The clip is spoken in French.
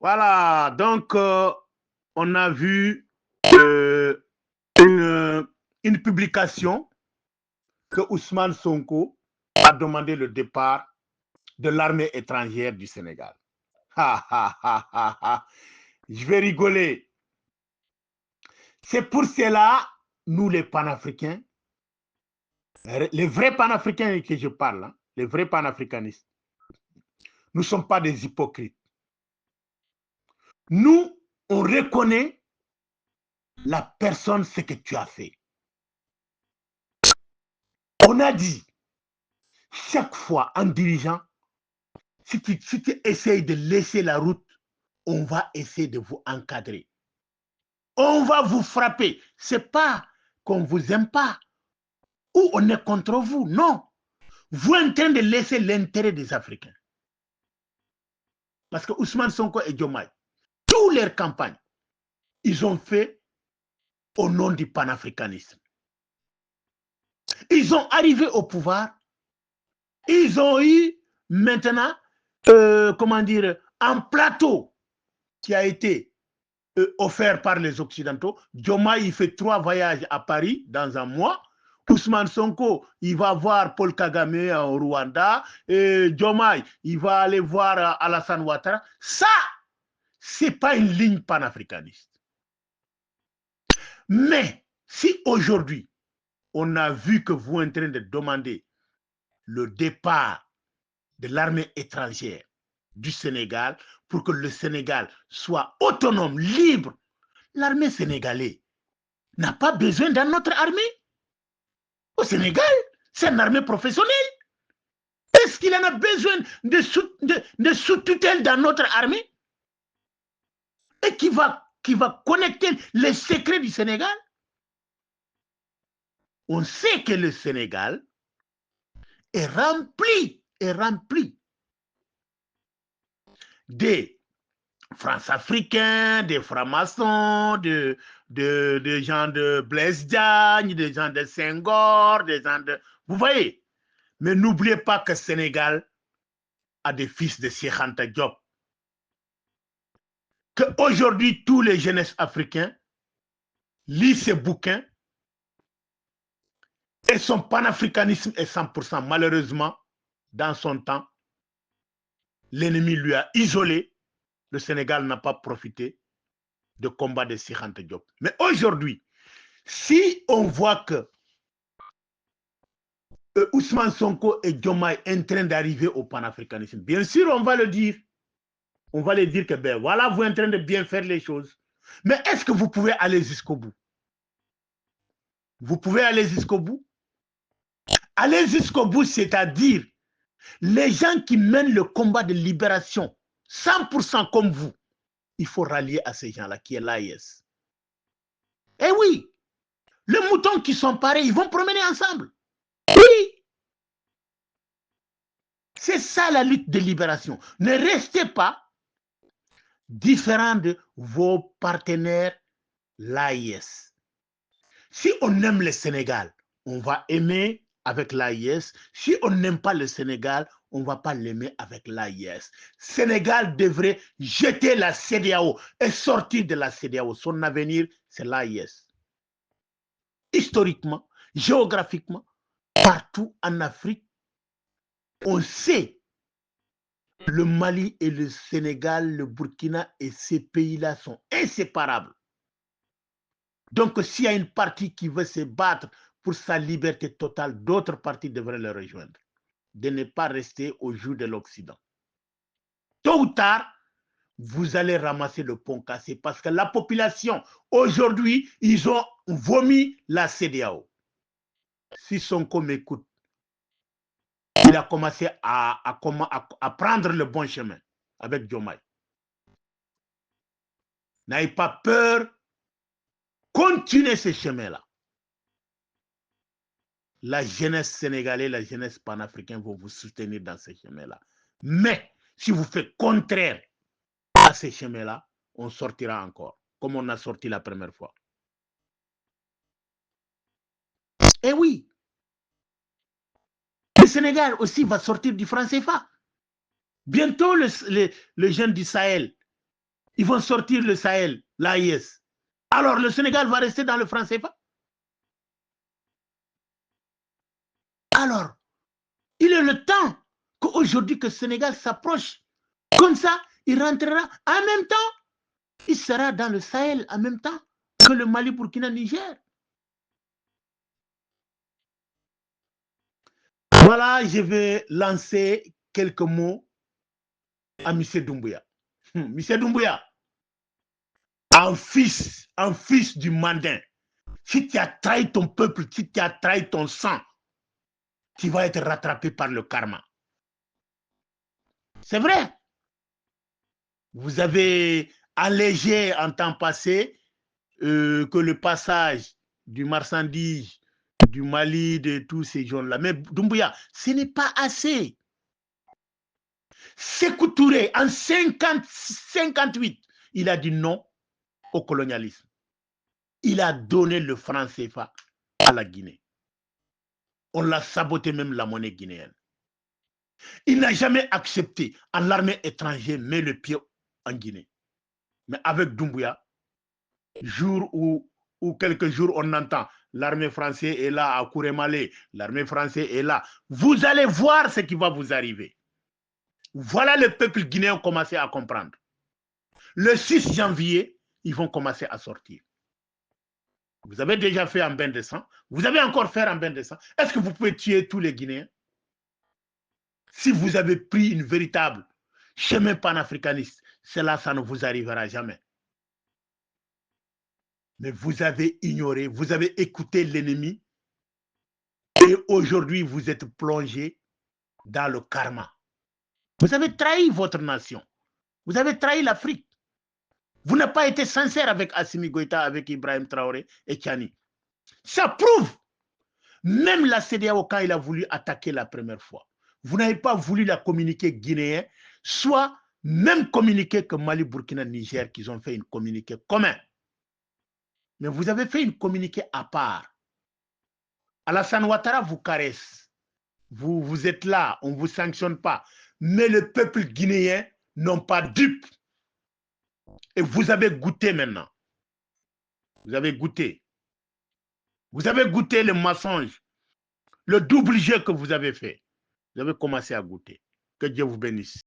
Voilà, donc on a vu une publication que Ousmane Sonko a demandé le départ de l'armée étrangère du Sénégal. Je vais rigoler. C'est pour cela, nous les panafricains, les vrais panafricains que je parle, hein, les vrais panafricanistes, nous ne sommes pas des hypocrites. Nous, on reconnaît la personne, ce que tu as fait. On a dit, chaque fois en dirigeant, si tu essayes de laisser la route, on va essayer de vous encadrer. On va vous frapper. Ce n'est pas qu'on ne vous aime pas ou on est contre vous. Non. Vous êtes en train de laisser l'intérêt des Africains. Parce que Ousmane Sonko et Diomaye, toutes leurs campagnes, ils ont fait au nom du panafricanisme. Ils ont arrivé au pouvoir. Ils ont eu maintenant, comment dire, un plateau qui a été offert par les Occidentaux. Diomaye, il fait 3 voyages à Paris dans un mois. Ousmane Sonko, il va voir Paul Kagame au Rwanda. Et Diomaye, il va aller voir Alassane Ouattara. Ça, ce n'est pas une ligne panafricaniste. Mais si aujourd'hui, on a vu que vous êtes en train de demander le départ de l'armée étrangère du Sénégal pour que le Sénégal soit autonome, libre, l'armée sénégalaise n'a pas besoin d'une autre armée. Au Sénégal, c'est une armée professionnelle. Est-ce qu'il en a besoin de sous-tutelle dans notre armée et qui va connecter les secrets du Sénégal? On sait que le Sénégal est rempli des France-Africains, des francs-maçons, des gens de Blaise Diagne, des gens de Senghor, des gens de... Vous voyez? Mais n'oubliez pas que le Sénégal a des fils de Cheikh Anta Diop. Qu'aujourd'hui, tous les jeunesses africains lisent ces bouquins et son panafricanisme est 100%. Malheureusement, dans son temps, l'ennemi lui a isolé. Le Sénégal n'a pas profité de combat de Cheikh Anta Diop. Mais aujourd'hui, si on voit que Ousmane Sonko et Diomaye sont en train d'arriver au panafricanisme, bien sûr, on va le dire. On va leur dire que, ben voilà, vous êtes en train de bien faire les choses. Mais est-ce que vous pouvez aller jusqu'au bout? Vous pouvez aller jusqu'au bout? Aller jusqu'au bout, c'est-à-dire les gens qui mènent le combat de libération, 100% comme vous, il faut rallier à ces gens-là, qui est l'AIS. Eh oui, les moutons qui sont pareils, ils vont promener ensemble. Oui. C'est ça la lutte de libération. Ne restez pas différents de vos partenaires l'AIS. Si on aime le Sénégal, on va aimer avec l'AIS. Si on n'aime pas le Sénégal, on ne va pas l'aimer avec l'AIS. Sénégal devrait jeter la CEDEAO et sortir de la CEDEAO. Son avenir, c'est l'AIS. Historiquement, géographiquement, partout en Afrique, on sait le Mali et le Sénégal, le Burkina et ces pays-là sont inséparables. Donc, s'il y a une partie qui veut se battre pour sa liberté totale, d'autres parties devraient le rejoindre. De ne pas rester au joug de l'Occident. Tôt ou tard, vous allez ramasser le pont cassé parce que la population, aujourd'hui, ils ont vomi la CEDEAO. Si Sonko m'écoute, il a commencé à prendre le bon chemin avec Diomaye. N'ayez pas peur, continuez ce chemin-là. La jeunesse sénégalaise, la jeunesse panafricaine vont vous soutenir dans ce chemin-là. Mais si vous faites contraire à ce chemin-là, on sortira encore, comme on a sorti la première fois. Eh oui, le Sénégal aussi va sortir du franc CFA. Bientôt, les jeunes du Sahel Ils vont sortir le Sahel, l'AIS. Alors le Sénégal va rester dans le franc CFA? Alors, il est le temps qu'aujourd'hui que le Sénégal s'approche. Comme ça, il rentrera en même temps. Il sera dans le Sahel en même temps que le Mali, Burkina, Niger. Voilà, je vais lancer quelques mots à M. Doumbouya. M. Doumbouya, en fils du mandin, si tu as trahi ton peuple, si tu as trahi ton sang, tu vas être rattrapé par le karma. C'est vrai. Vous avez allégé en temps passé que le passage du marchandise, du Mali, de tous ces gens-là. Mais Doumbouya, ce n'est pas assez. Sékou Touré, en 58, il a dit non au colonialisme. Il a donné le franc CFA à la Guinée. On l'a saboté même la monnaie guinéenne. Il n'a jamais accepté à l'armée étrangère met le pied en Guinée. Mais avec Doumbouya, jour où quelques jours on entend l'armée française est là à Kourémalé, l'armée française est là, vous allez voir ce qui va vous arriver. Voilà le peuple guinéen commencer à comprendre. Le 6 janvier, ils vont commencer à sortir. Vous avez déjà fait un bain de sang. Vous allez encore faire un bain de sang. Est-ce que vous pouvez tuer tous les Guinéens? Si vous avez pris une véritable chemin panafricaniste, cela, ça ne vous arrivera jamais. Mais vous avez ignoré, vous avez écouté l'ennemi et aujourd'hui, vous êtes plongé dans le karma. Vous avez trahi votre nation. Vous avez trahi l'Afrique. Vous n'avez pas été sincère avec Assimi Goïta, avec Ibrahim Traoré et Tchani. Ça prouve. Même la CEDEAO, quand il a voulu attaquer la première fois, vous n'avez pas voulu la communiquer guinéen, soit même communiqué que Mali, Burkina, Niger, qu'ils ont fait une communiqué commun. Mais vous avez fait une communiqué à part. Alassane Ouattara vous caresse. Vous êtes là, on ne vous sanctionne pas. Mais le peuple guinéen n'ont pas dupe. Et vous avez goûté maintenant. Vous avez goûté. Vous avez goûté le mensonge, le double jeu que vous avez fait. Vous avez commencé à goûter. Que Dieu vous bénisse.